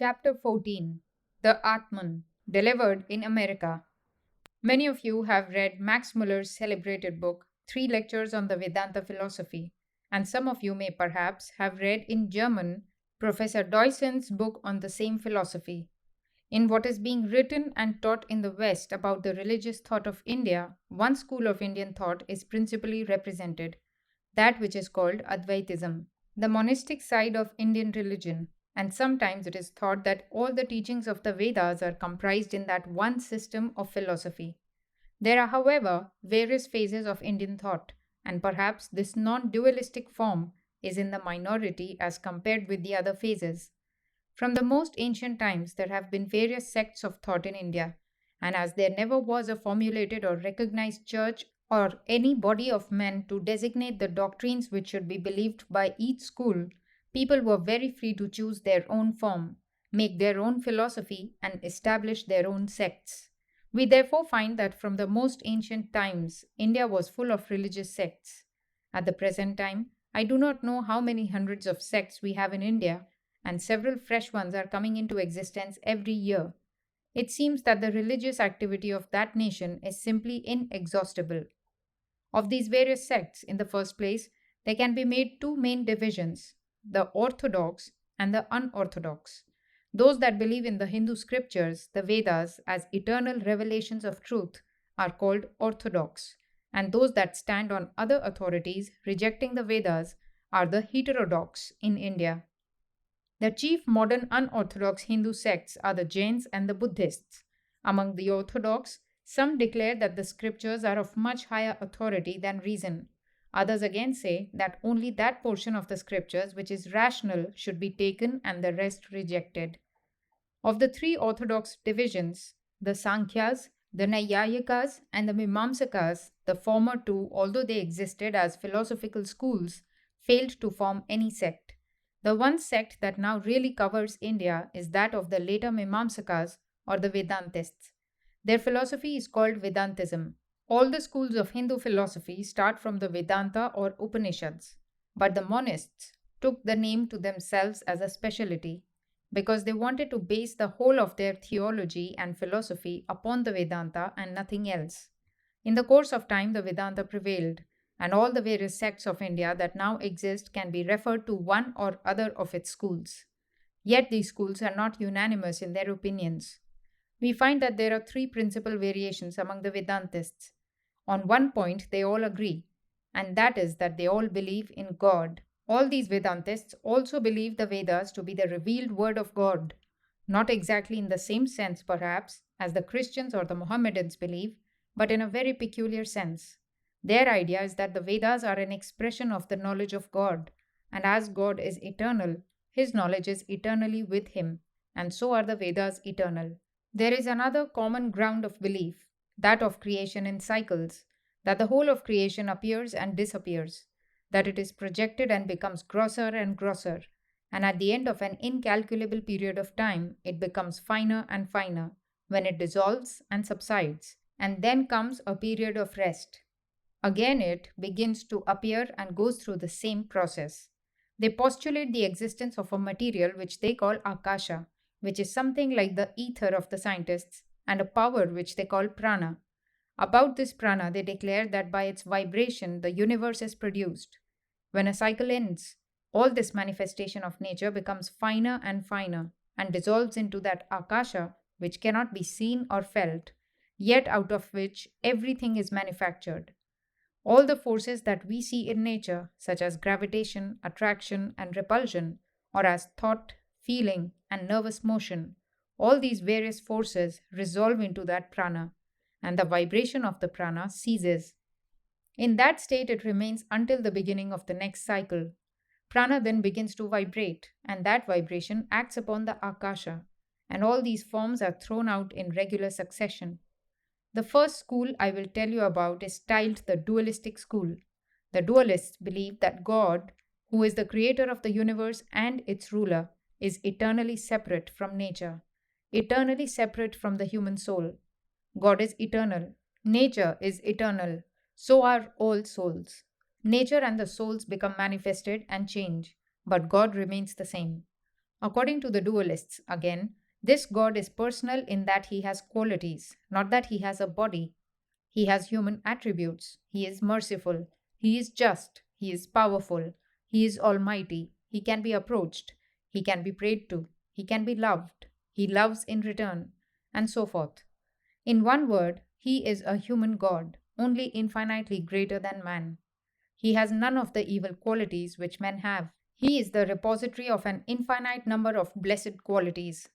Chapter 14, The Atman, delivered in America. Many of you have read Max Muller's celebrated book, Three Lectures on the Vedanta Philosophy, and some of you may perhaps have read in German Professor Deussens' book on the same philosophy. In what is being written and taught in the West about the religious thought of India, one school of Indian thought is principally represented, that which is called Advaitism, the monistic side of Indian religion, and sometimes it is thought that all the teachings of the Vedas are comprised in that one system of philosophy. There are, however, various phases of Indian thought, and perhaps this non dualistic form is in the minority as compared with the other phases. From the most ancient times, there have been various sects of thought in India, and as there never was a formulated or recognized church or any body of men to designate the doctrines which should be believed by each school, people were very free to choose their own form, make their own philosophy, and establish their own sects. We therefore find that from the most ancient times, India was full of religious sects. At the present time, I do not know how many hundreds of sects we have in India, and several fresh ones are coming into existence every year. It seems that the religious activity of that nation is simply inexhaustible. Of these various sects, in the first place, there can be made two main divisions, the orthodox and the unorthodox. Those that believe in the Hindu scriptures, the Vedas, as eternal revelations of truth are called orthodox, and those that stand on other authorities, rejecting the Vedas, are the heterodox in India. The chief modern unorthodox Hindu sects are the Jains and the Buddhists. Among the orthodox, some declare that the scriptures are of much higher authority than reason. Others again say that only that portion of the scriptures which is rational should be taken and the rest rejected. Of the three orthodox divisions, the Sankhyas, the Naiyayikas, and the Mimamsakas, the former two, although they existed as philosophical schools, failed to form any sect. The one sect that now really covers India is that of the later Mimamsakas or the Vedantists. Their philosophy is called Vedantism. All the schools of Hindu philosophy start from the Vedanta or Upanishads, but the monists took the name to themselves as a specialty because they wanted to base the whole of their theology and philosophy upon the Vedanta and nothing else. In the course of time, the Vedanta prevailed, and all the various sects of India that now exist can be referred to one or other of its schools. Yet these schools are not unanimous in their opinions. We find that there are three principal variations among the Vedantists. On one point, they all agree, and that is that they all believe in God. All these Vedantists also believe the Vedas to be the revealed word of God, not exactly in the same sense, perhaps, as the Christians or the Mohammedans believe, but in a very peculiar sense. Their idea is that the Vedas are an expression of the knowledge of God, and as God is eternal, his knowledge is eternally with him, and so are the Vedas eternal. There is another common ground of belief, that of creation in cycles, that the whole of creation appears and disappears, that it is projected and becomes grosser and grosser, and at the end of an incalculable period of time, it becomes finer and finer, when it dissolves and subsides, and then comes a period of rest. Again, it begins to appear and goes through the same process. They postulate the existence of a material which they call Akasha, which is something like the ether of the scientists, and a power which they call prana. About this prana, they declare that by its vibration, the universe is produced. When a cycle ends, all this manifestation of nature becomes finer and finer and dissolves into that Akasha which cannot be seen or felt, yet out of which everything is manufactured. All the forces that we see in nature, such as gravitation, attraction, and repulsion, or as thought, feeling, and nervous motion, all these various forces resolve into that prana, and the vibration of the prana ceases. In that state, it remains until the beginning of the next cycle. Prana then begins to vibrate, and that vibration acts upon the akasha, and all these forms are thrown out in regular succession. The first school I will tell you about is styled the dualistic school. The dualists believe that God, who is the creator of the universe and its ruler, is eternally separate from nature, eternally separate from the human soul. God is eternal. Nature is eternal. So are all souls. Nature and the souls become manifested and change, but God remains the same. According to the dualists, again, this God is personal in that he has qualities, not that he has a body. He has human attributes. He is merciful. He is just. He is powerful. He is almighty. He can be approached. He can be prayed to. He can be loved. He loves in return, and so forth. In one word, he is a human God, only infinitely greater than man. He has none of the evil qualities which men have. He is the repository of an infinite number of blessed qualities.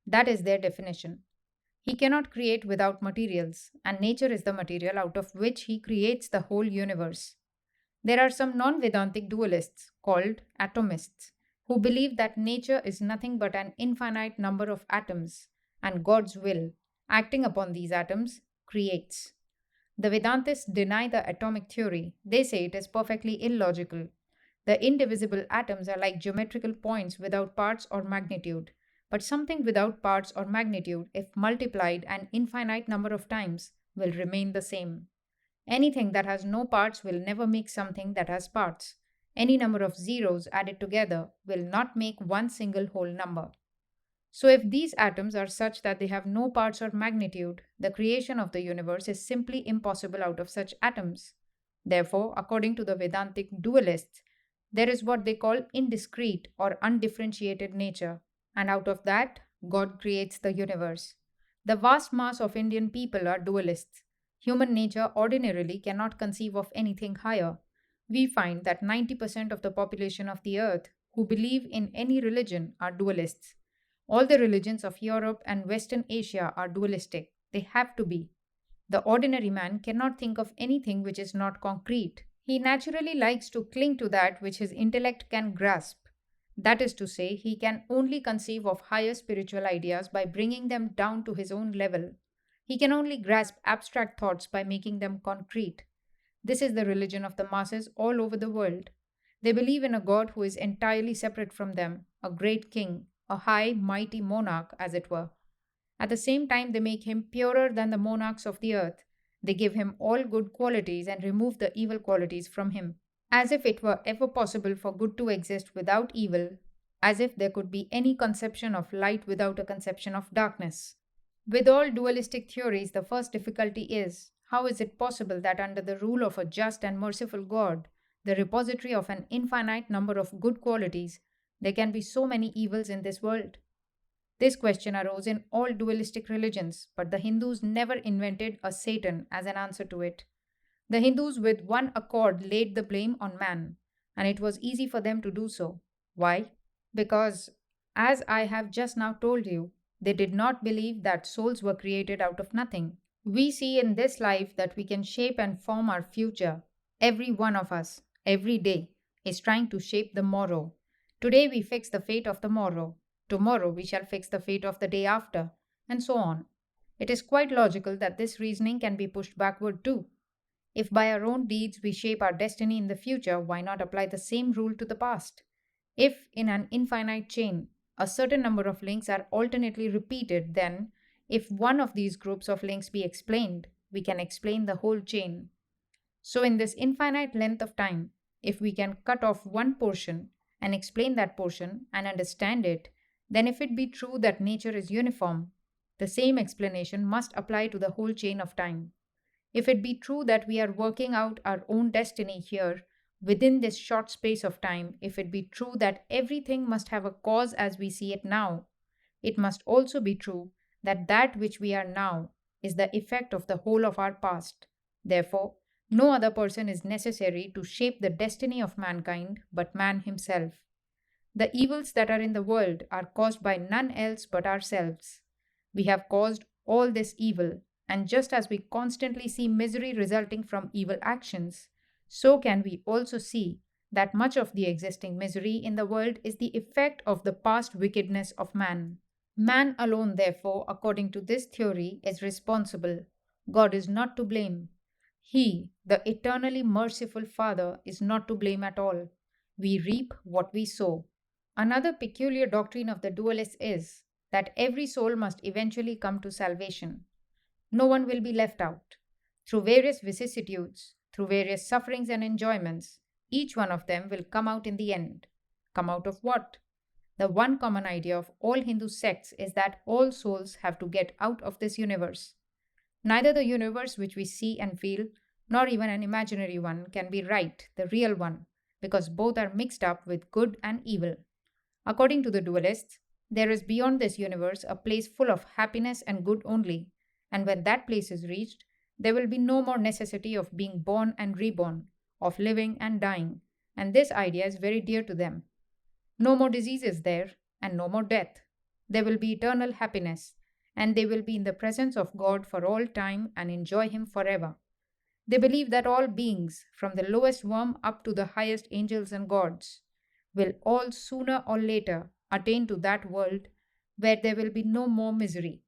That is their definition. He cannot create without materials, and nature is the material out of which he creates the whole universe. There are some non Vedantic dualists, called atomists, who believe that nature is nothing but an infinite number of atoms, and God's will, acting upon these atoms, creates. The Vedantists deny the atomic theory. They say it is perfectly illogical. The indivisible atoms are like geometrical points without parts or magnitude. But something without parts or magnitude, if multiplied an infinite number of times, will remain the same. Anything that has no parts will never make something that has parts. Any number of zeros added together will not make one single whole number. So, if these atoms are such that they have no parts or magnitude, the creation of the universe is simply impossible out of such atoms. Therefore, according to the Vedantic dualists, there is what they call indiscrete or undifferentiated nature, and out of that, God creates the universe. The vast mass of Indian people are dualists. Human nature ordinarily cannot conceive of anything higher. We find that 90% of the population of the earth who believe in any religion are dualists. All the religions of Europe and Western Asia are dualistic. They have to be. The ordinary man cannot think of anything which is not concrete. He naturally likes to cling to that which his intellect can grasp. That is to say, he can only conceive of higher spiritual ideas by bringing them down to his own level. He can only grasp abstract thoughts by making them concrete. This is the religion of the masses all over the world. They believe in a God who is entirely separate from them, a great king, a high, mighty monarch, as it were. At the same time, they make him purer than the monarchs of the earth. They give him all good qualities and remove the evil qualities from him. As if it were ever possible for good to exist without evil, as if there could be any conception of light without a conception of darkness. With all dualistic theories, the first difficulty is how is it possible that under the rule of a just and merciful God, the repository of an infinite number of good qualities, there can be so many evils in this world? This question arose in all dualistic religions, but the Hindus never invented a Satan as an answer to it. The Hindus, with one accord, laid the blame on man, and it was easy for them to do so. Why? Because, as I have just now told you, they did not believe that souls were created out of nothing. We see in this life that we can shape and form our future. Every one of us, every day, is trying to shape the morrow. Today we fix the fate of the morrow. Tomorrow we shall fix the fate of the day after, and so on. It is quite logical that this reasoning can be pushed backward too. If by our own deeds we shape our destiny in the future, why not apply the same rule to the past? If, in an infinite chain, a certain number of links are alternately repeated, then, if one of these groups of links be explained, we can explain the whole chain. So, in this infinite length of time, if we can cut off one portion and explain that portion and understand it, then if it be true that nature is uniform, the same explanation must apply to the whole chain of time. If it be true that we are working out our own destiny here within this short space of time, if it be true that everything must have a cause as we see it now, it must also be true that that which we are now is the effect of the whole of our past. Therefore, no other person is necessary to shape the destiny of mankind but man himself. The evils that are in the world are caused by none else but ourselves. We have caused all this evil, and just as we constantly see misery resulting from evil actions, so can we also see that much of the existing misery in the world is the effect of the past wickedness of man. Man alone, therefore, according to this theory, is responsible. God is not to blame. He, the eternally merciful Father, is not to blame at all. We reap what we sow. Another peculiar doctrine of the dualists is that every soul must eventually come to salvation. No one will be left out. Through various vicissitudes, through various sufferings and enjoyments, each one of them will come out in the end. Come out of what? The one common idea of all Hindu sects is that all souls have to get out of this universe. Neither the universe which we see and feel, nor even an imaginary one, can be right, the real one, because both are mixed up with good and evil. According to the dualists, there is beyond this universe a place full of happiness and good only, and when that place is reached, there will be no more necessity of being born and reborn, of living and dying, and this idea is very dear to them. No more diseases there, and no more death. There will be eternal happiness, and they will be in the presence of God for all time and enjoy Him forever. They believe that all beings, from the lowest worm up to the highest angels and gods, will all sooner or later attain to that world where there will be no more misery.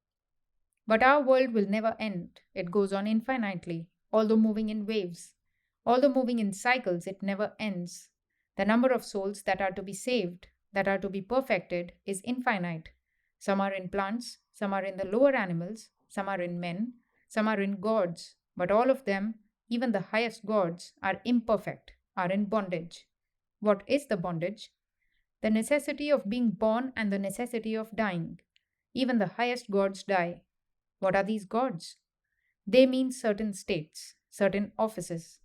But our world will never end. It goes on infinitely, although moving in waves. Although moving in cycles, it never ends. The number of souls that are to be saved, that are to be perfected, is infinite. Some are in plants, some are in the lower animals, some are in men, some are in gods, but all of them, even the highest gods, are imperfect, are in bondage. What is the bondage? The necessity of being born and the necessity of dying. Even the highest gods die. What are these gods? They mean certain states, certain offices.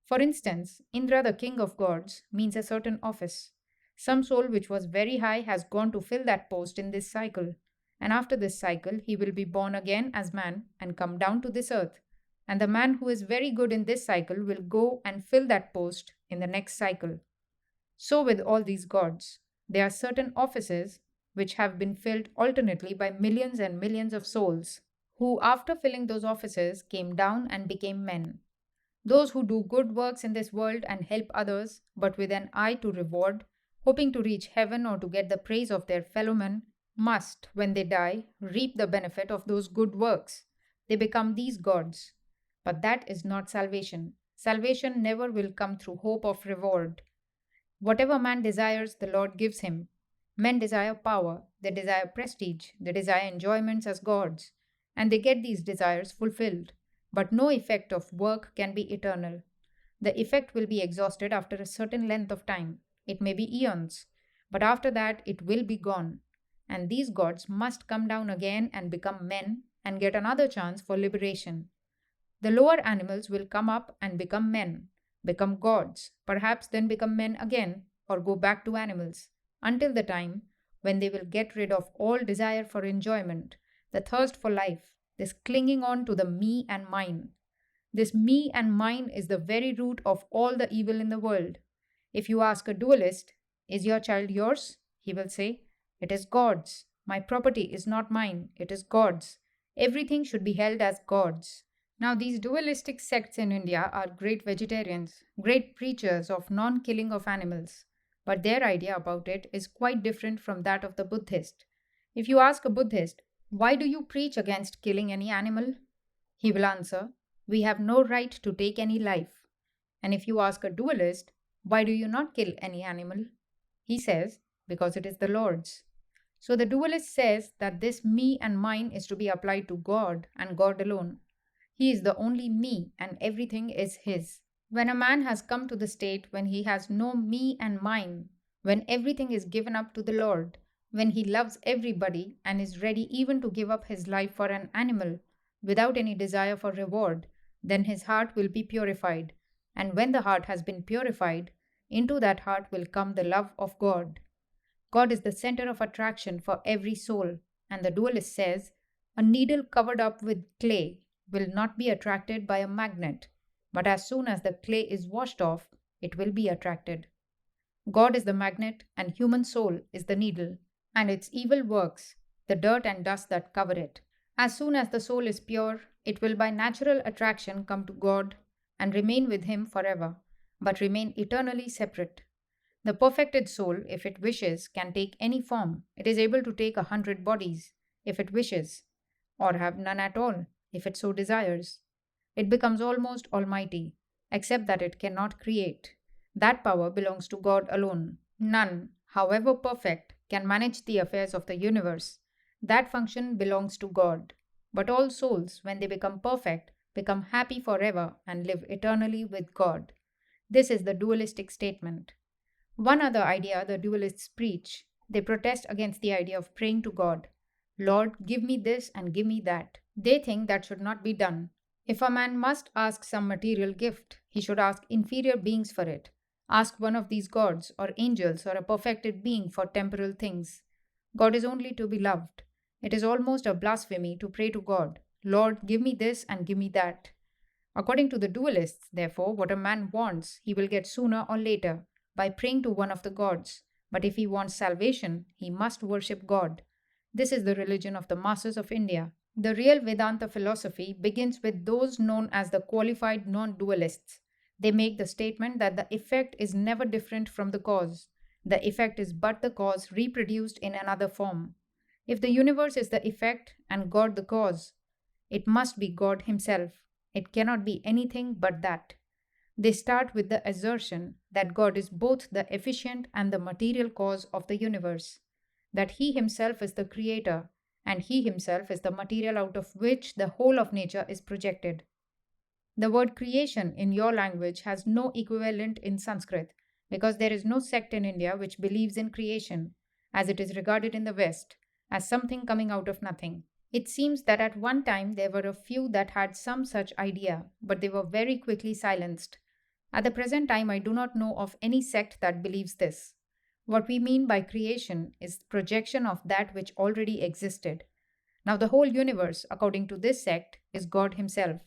For instance, Indra, the king of gods, means a certain office. Some soul which was very high has gone to fill that post in this cycle, and after this cycle, he will be born again as man and come down to this earth. And the man who is very good in this cycle will go and fill that post in the next cycle. So, with all these gods, there are certain offices which have been filled alternately by millions and millions of souls, who, after filling those offices, came down and became men. Those who do good works in this world and help others, but with an eye to reward, hoping to reach heaven or to get the praise of their fellow men, must, when they die, reap the benefit of those good works. They become these gods. But that is not salvation. Salvation never will come through hope of reward. Whatever man desires, the Lord gives him. Men desire power, they desire prestige, they desire enjoyments as gods, and they get these desires fulfilled. But no effect of work can be eternal. The effect will be exhausted after a certain length of time. It may be eons, but after that it will be gone. And these gods must come down again and become men and get another chance for liberation. The lower animals will come up and become men, become gods, perhaps then become men again, or go back to animals, until the time when they will get rid of all desire for enjoyment, the thirst for life, this clinging on to the me and mine. This me and mine is the very root of all the evil in the world. If you ask a dualist, "Is your child yours?" he will say, "It is God's. My property is not mine, it is God's. Everything should be held as God's." Now, these dualistic sects in India are great vegetarians, great preachers of non killing of animals, but their idea about it is quite different from that of the Buddhist. If you ask a Buddhist, "Why do you preach against killing any animal?" he will answer, "We have no right to take any life." And if you ask a dualist, "Why do you not kill any animal?" he says, "Because it is the Lord's." So the dualist says that this me and mine is to be applied to God and God alone. He is the only me and everything is his. When a man has come to the state when he has no me and mine, when everything is given up to the Lord, when he loves everybody and is ready even to give up his life for an animal without any desire for reward, then his heart will be purified. And when the heart has been purified, into that heart will come the love of God. God is the center of attraction for every soul, and the dualist says, a needle covered up with clay will not be attracted by a magnet, but as soon as the clay is washed off, it will be attracted. God is the magnet, and human soul is the needle, and its evil works, the dirt and dust that cover it. As soon as the soul is pure, it will by natural attraction come to God and remain with Him forever, but remain eternally separate. The perfected soul, if it wishes, can take any form. It is able to take 100 bodies, if it wishes, or have none at all, if it so desires. It becomes almost almighty, except that it cannot create. That power belongs to God alone. None, however perfect, can manage the affairs of the universe. That function belongs to God. But all souls, when they become perfect, become happy forever and live eternally with God. This is the dualistic statement. One other idea the dualists preach They protest against the idea of praying to God. Lord, give me this and give me that. They think that should not be done. If a man must ask some material gift, he should ask inferior beings for it. Ask one of these gods or angels or a perfected being for temporal things. God is only to be loved. It is almost a blasphemy to pray to God, Lord, give me this and give me that. According to the dualists, therefore, what a man wants, he will get sooner or later by praying to one of the gods. But if he wants salvation, he must worship God. This is the religion of the masses of India. The real Vedanta philosophy begins with those known as the qualified non dualists. They make the statement that the effect is never different from the cause. The effect is but the cause reproduced in another form. If the universe is the effect and God the cause, it must be God Himself. It cannot be anything but that. They start with the assertion that God is both the efficient and the material cause of the universe, that He Himself is the creator, and He Himself is the material out of which the whole of nature is projected. The word creation in your language has no equivalent in Sanskrit because there is no sect in India which believes in creation, as it is regarded in the West, as something coming out of nothing. It seems that at one time there were a few that had some such idea, but they were very quickly silenced. At the present time, I do not know of any sect that believes this. What we mean by creation is projection of that which already existed. Now, the whole universe, according to this sect, is God Himself.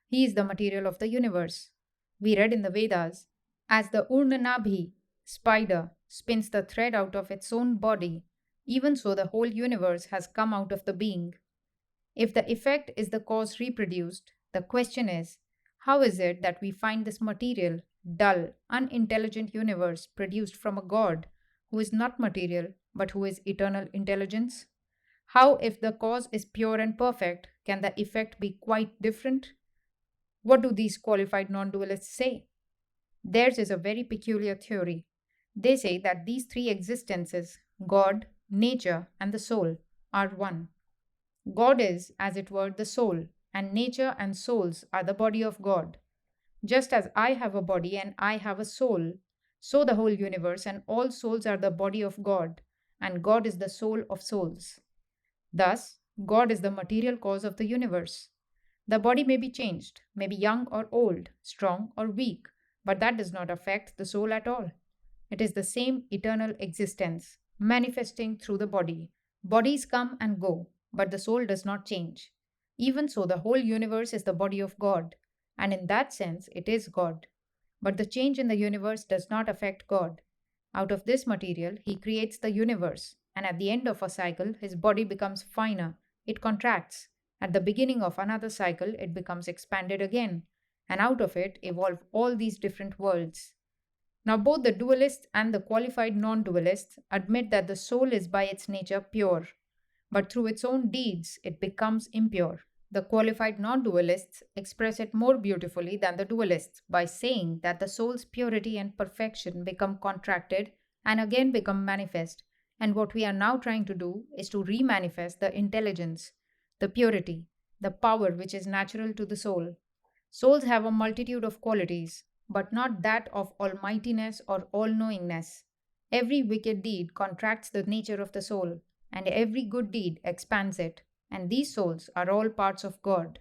He is the material of the universe. We read in the Vedas, as the Urnanabhi, spider, spins the thread out of its own body, even so the whole universe has come out of the being. If the effect is the cause reproduced, the question is, how is it that we find this material, dull, unintelligent universe produced from a God who is not material but who is eternal intelligence? How, if the cause is pure and perfect, can the effect be quite different? What do these qualified non dualists say? Theirs is a very peculiar theory. They say that these three existences, God, nature, and the soul, are one. God is, as it were, the soul, and nature and souls are the body of God. Just as I have a body and I have a soul, so the whole universe and all souls are the body of God, and God is the soul of souls. Thus, God is the material cause of the universe. The body may be changed, may be young or old, strong or weak, but that does not affect the soul at all. It is the same eternal existence, manifesting through the body. Bodies come and go, but the soul does not change. Even so, the whole universe is the body of God, and in that sense, it is God. But the change in the universe does not affect God. Out of this material, He creates the universe, and at the end of a cycle, His body becomes finer, it contracts. At the beginning of another cycle, it becomes expanded again, and out of it evolve all these different worlds. Now, both the dualists and the qualified non dualists admit that the soul is by its nature pure, but through its own deeds it becomes impure. The qualified non dualists express it more beautifully than the dualists by saying that the soul's purity and perfection become contracted and again become manifest, and what we are now trying to do is to remanifest the intelligence, the purity, the power which is natural to the soul. Souls have a multitude of qualities, but not that of almightiness or all knowingness. Every wicked deed contracts the nature of the soul, and every good deed expands it, and these souls are all parts of God.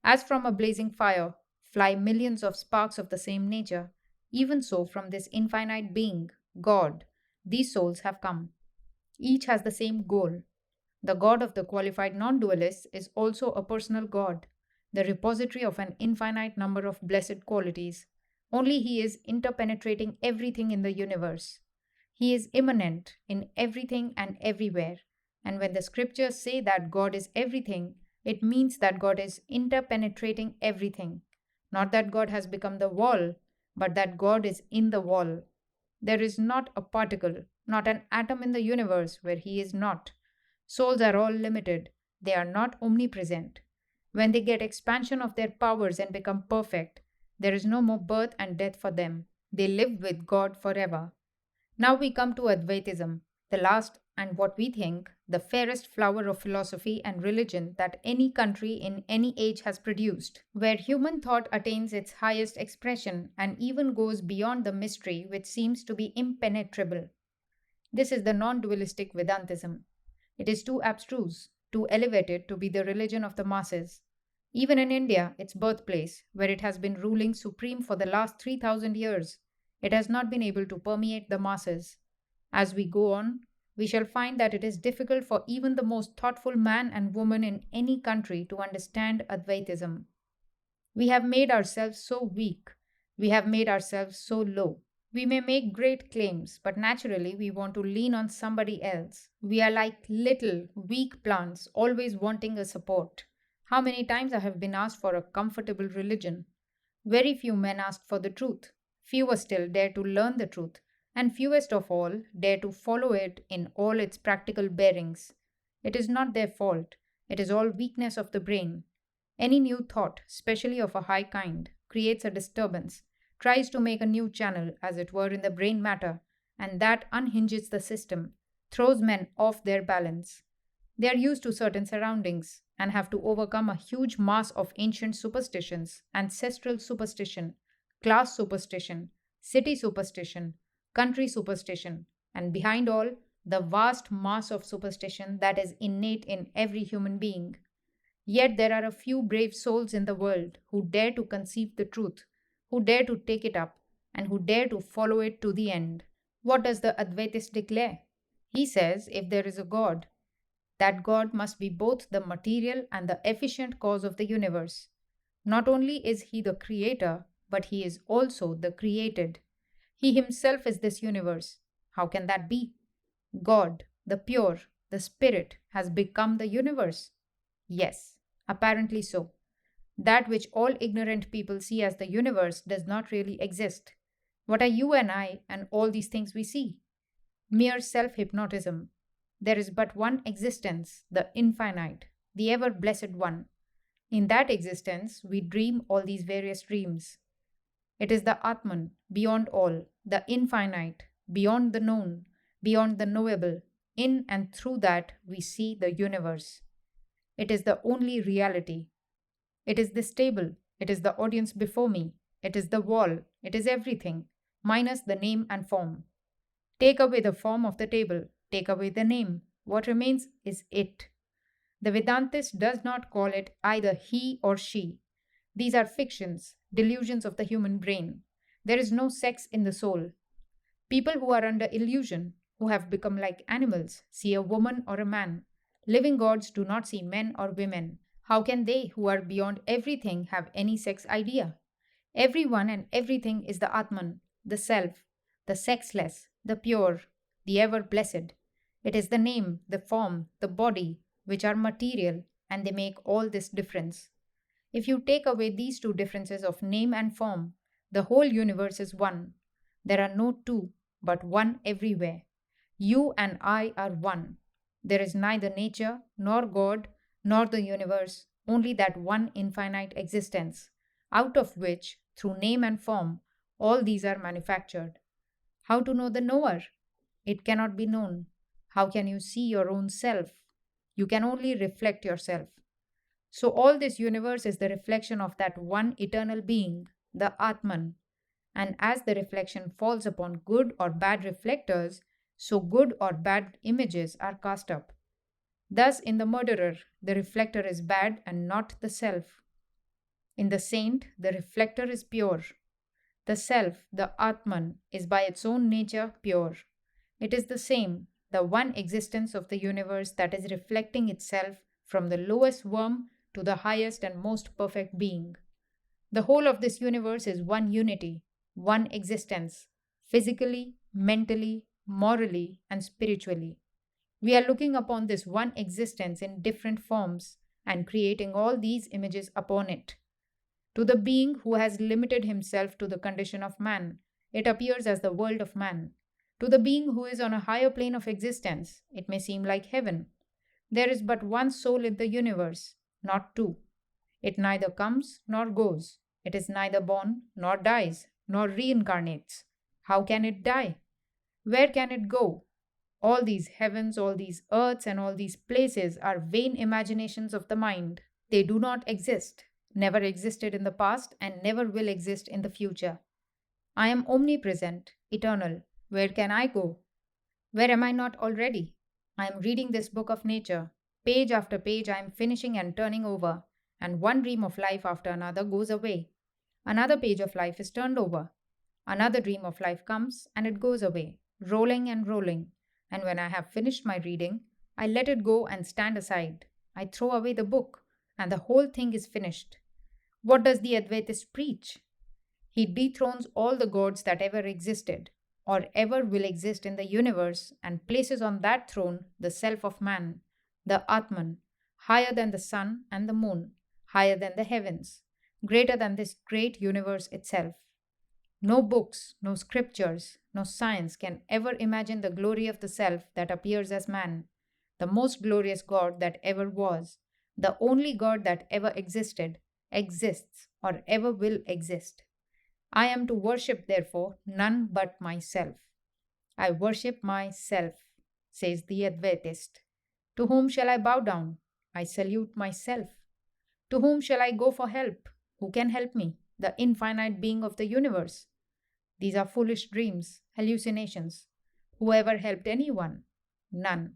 As from a blazing fire fly millions of sparks of the same nature, even so from this infinite being, God, these souls have come. Each has the same goal. The God of the qualified non dualists is also a personal God, the repository of an infinite number of blessed qualities. Only He is interpenetrating everything in the universe. He is immanent in everything and everywhere. And when the scriptures say that God is everything, it means that God is interpenetrating everything. Not that God has become the wall, but that God is in the wall. There is not a particle, not an atom in the universe where He is not. Souls are all limited, they are not omnipresent. When they get expansion of their powers and become perfect, there is no more birth and death for them. They live with God forever. Now we come to Advaitism, the last and what we think the fairest flower of philosophy and religion that any country in any age has produced, where human thought attains its highest expression and even goes beyond the mystery which seems to be impenetrable. This is the non dualistic Vedantism. It is too abstruse, too elevated to be the religion of the masses. Even in India, its birthplace, where it has been ruling supreme for the last 3000 years, it has not been able to permeate the masses. As we go on, we shall find that it is difficult for even the most thoughtful man and woman in any country to understand Advaitism. We have made ourselves so weak. We have made ourselves so low. We may make great claims, but naturally we want to lean on somebody else. We are like little, weak plants, always wanting a support. How many times I have been asked for a comfortable religion? Very few men ask for the truth. Fewer still dare to learn the truth, and fewest of all dare to follow it in all its practical bearings. It is not their fault, it is all weakness of the brain. Any new thought, especially of a high kind, creates a disturbance, tries to make a new channel, as it were, in the brain matter, and that unhinges the system, throws men off their balance. They are used to certain surroundings and have to overcome a huge mass of ancient superstitions, ancestral superstition, class superstition, city superstition, country superstition, and behind all, the vast mass of superstition that is innate in every human being. Yet there are a few brave souls in the world who dare to conceive the truth, who dare to take it up, and who dare to follow it to the end. What does the Advaitist declare? He says if there is a God, that God must be both the material and the efficient cause of the universe. Not only is he the creator, but he is also the created. He himself is this universe. How can that be? God, the pure, the spirit, has become the universe. Yes, apparently so. That which all ignorant people see as the universe does not really exist. What are you and I and all these things we see? Mere self hypnotism. There is but one existence, the infinite, the ever blessed one. In that existence, we dream all these various dreams. It is the Atman, beyond all, the infinite, beyond the known, beyond the knowable. In and through that, we see the universe. It is the only reality. It is this table. It is the audience before me. It is the wall. It is everything, minus the name and form. Take away the form of the table. Take away the name. What remains is it. The Vedantist does not call it either he or she. These are fictions, delusions of the human brain. There is no sex in the soul. People who are under illusion, who have become like animals, see a woman or a man. Living gods do not see men or women. How can they, who are beyond everything, have any sex idea? Everyone and everything is the Atman, the self, the sexless, the pure, the ever blessed. It is the name, the form, the body, which are material, and they make all this difference. If you take away these two differences of name and form, the whole universe is one. There are no two, but one everywhere. You and I are one. There is neither nature, nor God, nor the universe, only that one infinite existence, out of which, through name and form, all these are manufactured. How to know the knower? It cannot be known. How can you see your own self? You can only reflect yourself. So, all this universe is the reflection of that one eternal being, the Atman. And as the reflection falls upon good or bad reflectors, so good or bad images are cast up. Thus, in the murderer, the reflector is bad and not the self. In the saint, the reflector is pure. The self, the Atman, is by its own nature pure. It is the same, the one existence of the universe that is reflecting itself from the lowest worm to the highest and most perfect being. The whole of this universe is one unity, one existence, physically, mentally, morally, and spiritually. We are looking upon this one existence in different forms and creating all these images upon it. To the being who has limited himself to the condition of man, it appears as the world of man. To the being who is on a higher plane of existence, it may seem like heaven. There is but one soul in the universe, not two. It neither comes nor goes. It is neither born nor dies, nor reincarnates. How can it die? Where can it go? All these heavens, all these earths, and all these places are vain imaginations of the mind. They do not exist, never existed in the past, and never will exist in the future. I am omnipresent, eternal. Where can I go? Where am I not already? I am reading this book of nature. Page after page, I am finishing and turning over, and one dream of life after another goes away. Another page of life is turned over. Another dream of life comes and it goes away, rolling and rolling. And when I have finished my reading, I let it go and stand aside. I throw away the book, and the whole thing is finished. What does the Advaitist preach? He dethrones all the gods that ever existed or ever will exist in the universe and places on that throne the self of man, the Atman, higher than the sun and the moon, higher than the heavens, greater than this great universe itself. No books, no scriptures, no science can ever imagine the glory of the self that appears as man, the most glorious God that ever was, the only God that ever existed, exists, or ever will exist. I am to worship, therefore, none but myself. I worship myself, says the Advaitist. To whom shall I bow down? I salute myself. To whom shall I go for help? Who can help me? The infinite being of the universe. These are foolish dreams, hallucinations. Who ever helped anyone? None.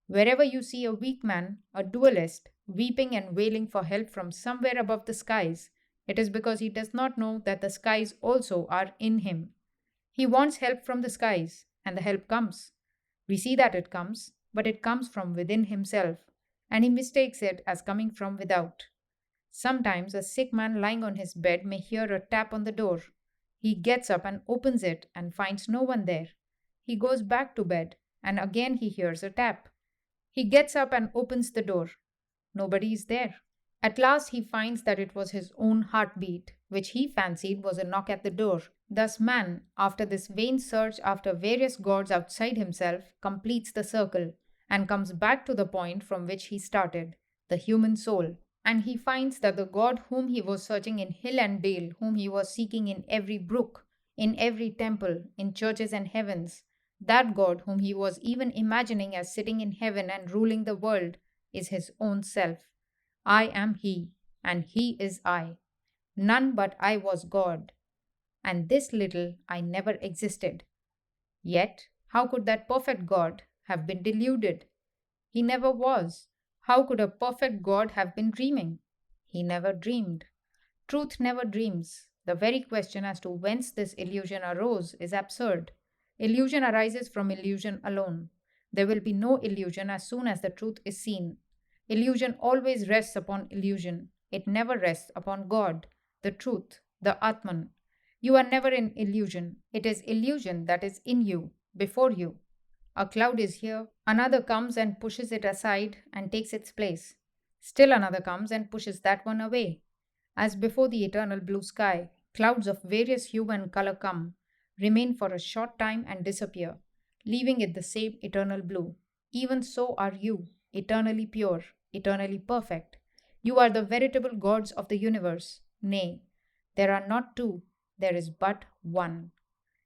Wherever you see a weak man, a dualist, weeping and wailing for help from somewhere above the skies, it is because he does not know that the skies also are in him. He wants help from the skies, and the help comes. We see that it comes, but it comes from within himself, and he mistakes it as coming from without. Sometimes a sick man lying on his bed may hear a tap on the door. He gets up and opens it and finds no one there. He goes back to bed, and again he hears a tap. He gets up and opens the door. Nobody is there. At last he finds that it was his own heartbeat, which he fancied was a knock at the door. Thus man, after this vain search after various gods outside himself, completes the circle and comes back to the point from which he started, the human soul. And he finds that the God whom he was searching in hill and dale, whom he was seeking in every brook, in every temple, in churches and heavens, that God whom he was even imagining as sitting in heaven and ruling the world, is his own self. I am he, and he is I. None but I was God, and this little I never existed. Yet, how could that perfect God have been deluded? He never was. How could a perfect God have been dreaming? He never dreamed. Truth never dreams. The very question as to whence this illusion arose is absurd. Illusion arises from illusion alone. There will be no illusion as soon as the truth is seen. Illusion always rests upon illusion. It never rests upon God, the truth, the Atman. You are never in illusion. It is illusion that is in you, before you. A cloud is here, another comes and pushes it aside and takes its place. Still another comes and pushes that one away. As before the eternal blue sky, clouds of various hue and color come, remain for a short time and disappear, leaving it the same eternal blue. Even so are you, eternally pure, eternally perfect. You are the veritable gods of the universe. Nay, there are not two, there is but one.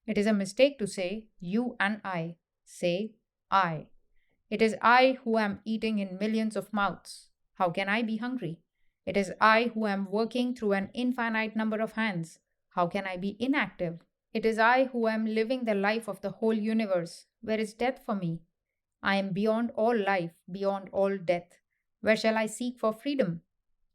It is a mistake to say you and I. Say I. It is I who am eating in millions of mouths. How can I be hungry? It is I who am working through an infinite number of hands. How can I be inactive? It is I who am living the life of the whole universe. Where is death for me? I am beyond all life, beyond all death. Where shall I seek for freedom?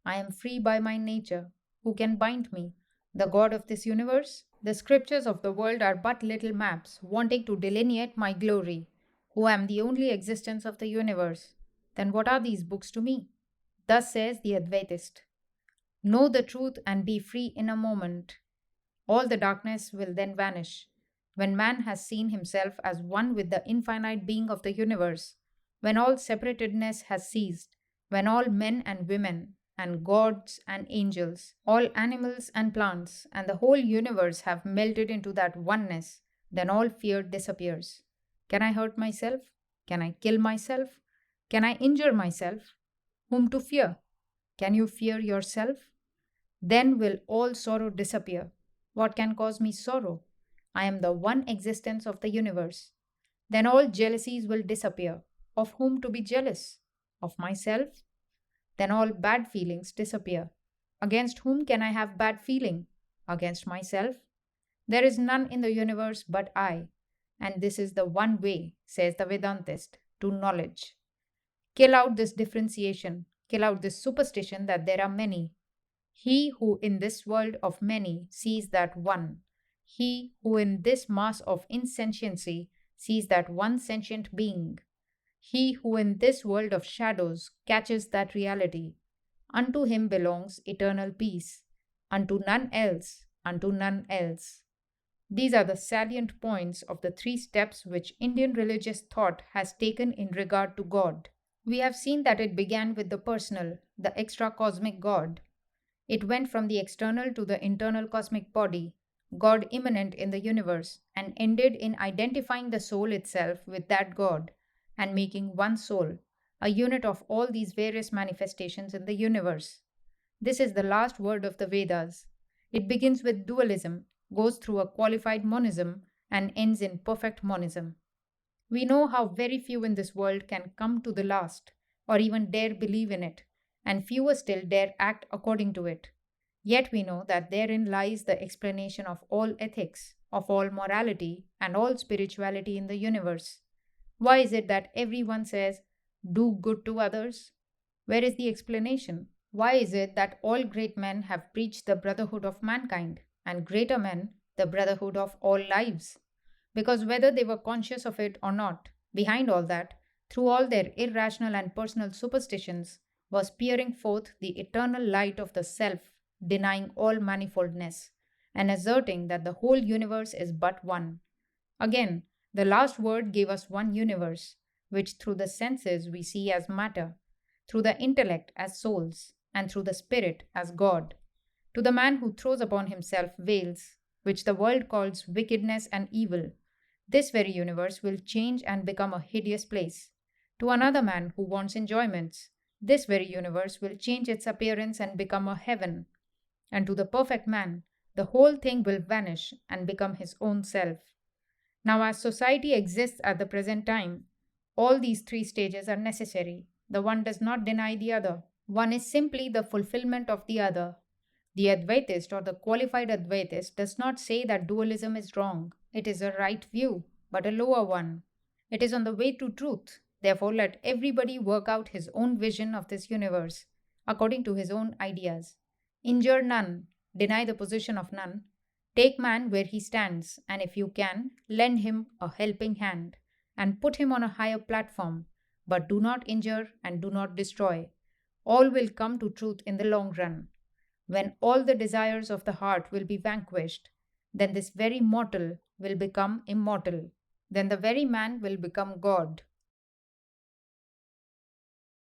I am free by my nature. Who can bind me? The God of this universe? The scriptures of the world are but little maps, wanting to delineate my glory, who am the only existence of the universe. Then what are these books to me? Thus says the Advaitist. Know the truth and be free in a moment. All the darkness will then vanish. When man has seen himself as one with the infinite being of the universe, when all separatedness has ceased, when all men and women, and gods and angels, all animals and plants, and the whole universe have melted into that oneness, then all fear disappears. Can I hurt myself? Can I kill myself? Can I injure myself? Whom to fear? Can you fear yourself? Then will all sorrow disappear. What can cause me sorrow? I am the one existence of the universe. Then all jealousies will disappear. Of whom to be jealous? Of myself? Then all bad feelings disappear. Against whom can I have bad feeling? Against myself? There is none in the universe but I. And this is the one way, says the Vedantist, to knowledge. Kill out this differentiation, kill out this superstition that there are many. He who in this world of many sees that one, he who in this mass of insentiency sees that one sentient being, he who in this world of shadows catches that reality, unto him belongs eternal peace, unto none else, unto none else. These are the salient points of the three steps which Indian religious thought has taken in regard to God. We have seen that it began with the personal, the extra cosmic God. It went from the external to the internal cosmic body, God immanent in the universe, and ended in identifying the soul itself with that God and making one soul, a unit of all these various manifestations in the universe. This is the last word of the Vedas. It begins with dualism, goes through a qualified monism, and ends in perfect monism. We know how very few in this world can come to the last, or even dare believe in it, and fewer still dare act according to it. Yet we know that therein lies the explanation of all ethics, of all morality, and all spirituality in the universe. Why is it that everyone says, do good to others? Where is the explanation? Why is it that all great men have preached the brotherhood of mankind, and greater men the brotherhood of all lives? Because whether they were conscious of it or not, behind all that, through all their irrational and personal superstitions, was peering forth the eternal light of the self, denying all manifoldness, and asserting that the whole universe is but one. Again, the last word gave us one universe, which through the senses we see as matter, through the intellect as souls, and through the spirit as God. To the man who throws upon himself veils, which the world calls wickedness and evil, this very universe will change and become a hideous place. To another man who wants enjoyments, this very universe will change its appearance and become a heaven. And to the perfect man, the whole thing will vanish and become his own self. Now, as society exists at the present time, all these three stages are necessary. The one does not deny the other. One is simply the fulfillment of the other. The Advaitist or the qualified Advaitist does not say that dualism is wrong. It is a right view, but a lower one. It is on the way to truth. Therefore, let everybody work out his own vision of this universe, according to his own ideas. Injure none, deny the position of none. Take man where he stands, and if you can, lend him a helping hand, and put him on a higher platform, but do not injure and do not destroy. All will come to truth in the long run. When all the desires of the heart will be vanquished, then this very mortal will become immortal. Then the very man will become God.